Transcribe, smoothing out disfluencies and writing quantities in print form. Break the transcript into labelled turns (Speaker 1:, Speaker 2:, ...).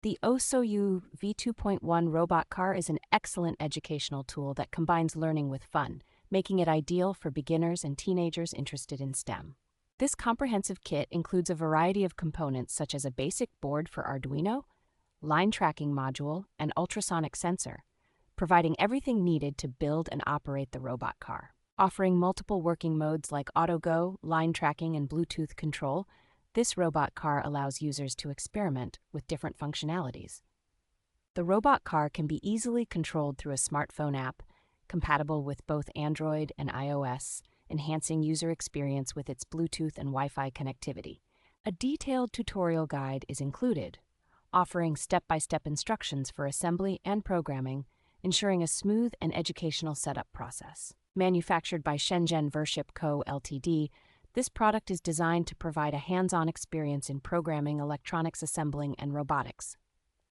Speaker 1: The OSOYOO V2.1 Robot Car is an excellent educational tool that combines learning with fun, making it ideal for beginners and teenagers interested in STEM. This comprehensive kit includes a variety of components such as a basic board for Arduino, line tracking module, and ultrasonic sensor, providing everything needed to build and operate the robot car. Offering multiple working modes like auto go, line tracking, and Bluetooth control, this robot car allows users to experiment with different functionalities. The robot car can be easily controlled through a smartphone app, compatible with both Android and iOS, enhancing user experience with its Bluetooth and Wi-Fi connectivity. A detailed tutorial guide is included, offering step-by-step instructions for assembly and programming, ensuring a smooth and educational setup process. Manufactured by Shenzhen Vership Co. Ltd., this product is designed to provide a hands-on experience in programming, electronics assembling, and robotics.